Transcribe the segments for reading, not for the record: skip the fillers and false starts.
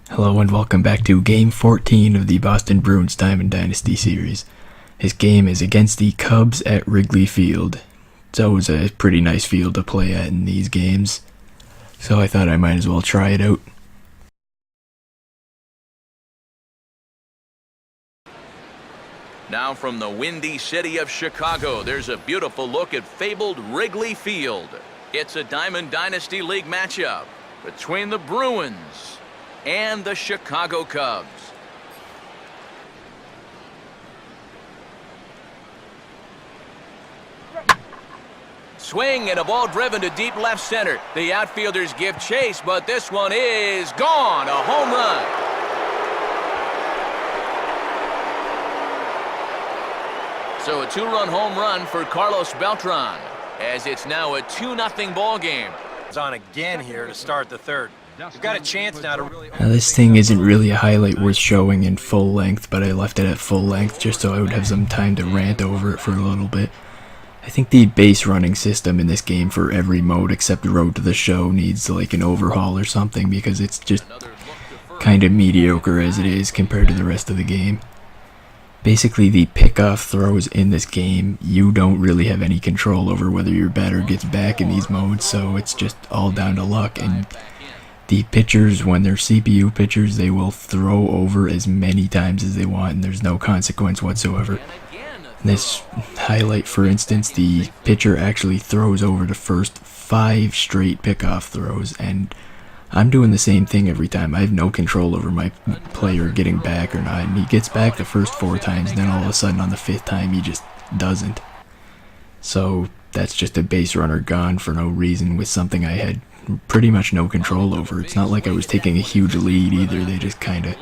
Hello and welcome back to Game 14 of the Boston Bruins Diamond Dynasty series. This game is against the Cubs at Wrigley Field. It's always a pretty nice field to play at in these games, so I thought I might as well try it out. Now from the windy city of Chicago, there's a beautiful look at fabled Wrigley Field. It's a Diamond Dynasty League matchup between the Bruins and the Chicago Cubs. Swing and a ball driven to deep left center. The outfielders give chase, but this one is gone. A home run. So a two-run home run for Carlos Beltran, as it's now a 2-0 ball game. It's on again here to start the third. We've got a chance now to really... Now this thing isn't really a highlight worth showing in full length, but I left it at full length just so I would have some time to rant over it for a little bit. I think the base running system in this game for every mode except Road to the Show needs like an overhaul or something, because it's just kind of mediocre as it is compared to the rest of the game. Basically, the pickoff throws in this game, you don't really have any control over whether your batter gets back in these modes, so it's just all down to luck. And the pitchers, when they're CPU pitchers, they will throw over as many times as they want, and there's no consequence whatsoever. In this highlight, for instance, the pitcher actually throws over the first 5 straight pickoff throws, and I'm doing the same thing every time. I have no control over my player getting back or not, and he gets back the first 4 times, and then all of a sudden on the 5th time he just doesn't. So that's just a base runner gone for no reason with something I had pretty much no control over. It's not like I was taking a huge lead either. They just kind of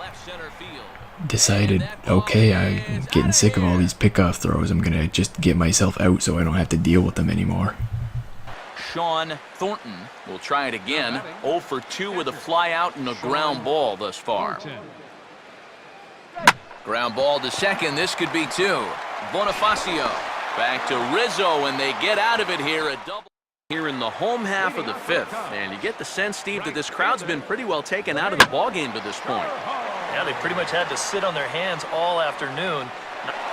decided, okay, I'm getting sick of all these pickoff throws. I'm going to just get myself out so I don't have to deal with them anymore. Sean Thornton will try it again. 0 for 2 with a fly out and a ground ball thus far. Ground ball to second. This could be 2. Bonifacio back to Rizzo, and they get out of it here. A double here in the home half of the 5th. And you get the sense, Steve, that this crowd's been pretty well taken out of the ball game to this point. Yeah, they pretty much had to sit on their hands all afternoon.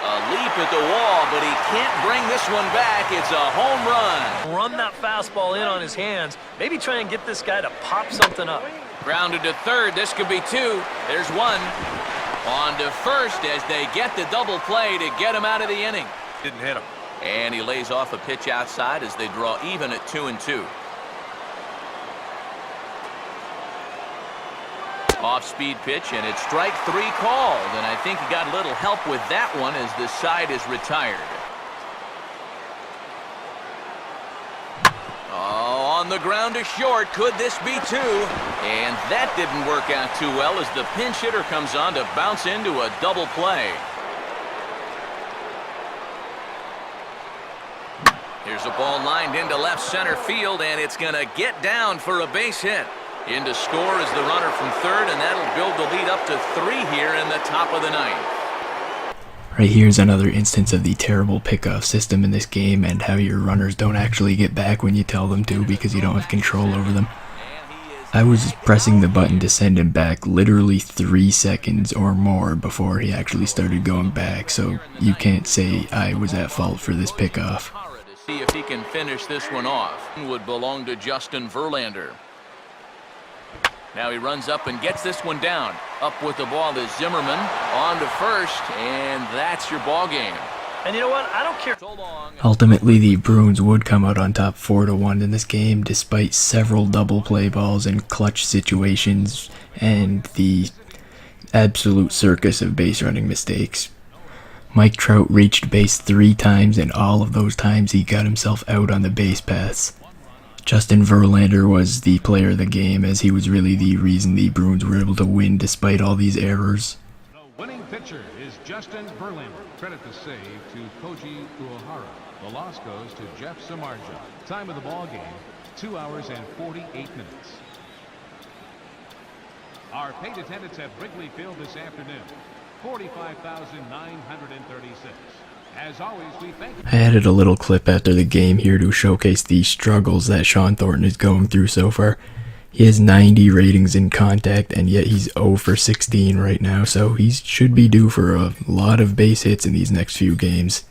A leap at the wall, but he can't bring this one back. It's a home run. Run that fastball in on his hands. Maybe try and get this guy to pop something up. Grounded to third. This could be 2. There's 1. On to first as they get the double play to get him out of the inning. Didn't hit him. And he lays off a pitch outside as they draw even at 2-2. Off-speed pitch, and it's strike 3 called, and I think he got a little help with that one as the side is retired. Oh, on the ground to short. Could this be 2? And that didn't work out too well as the pinch hitter comes on to bounce into a double play. Here's a ball lined into left center field, and it's going to get down for a base hit. In to score is the runner from third, and that'll build the lead up to 3 here in the top of the 9th. Right here's another instance of the terrible pickoff system in this game and how your runners don't actually get back when you tell them to because you don't have control over them. I was pressing the button to send him back literally 3 seconds or more before he actually started going back, so you can't say I was at fault for this pickoff. To see if he can finish this one off. Would belong to Justin Verlander. Now he runs up and gets this one down. Up with the ball is Zimmerman. On to first, and that's your ball game. And you know what? I don't care. Ultimately, the Bruins would come out on top 4-1 in this game, despite several double play balls and clutch situations and the absolute circus of base running mistakes. Mike Trout reached base 3 times, and all of those times he got himself out on the base paths. Justin Verlander was the player of the game, as he was really the reason the Bruins were able to win despite all these errors. The winning pitcher is Justin Verlander. Credit the save to Koji Uehara. The loss goes to Jeff Samardzija. Time of the ball game, 2 hours and 48 minutes. Our paid attendance at Wrigley Field this afternoon, 45,936. As always, we thank you. I added a little clip after the game here to showcase the struggles that Sean Thornton is going through so far. He has 90 ratings in contact, and yet he's 0 for 16 right now, so he should be due for a lot of base hits in these next few games.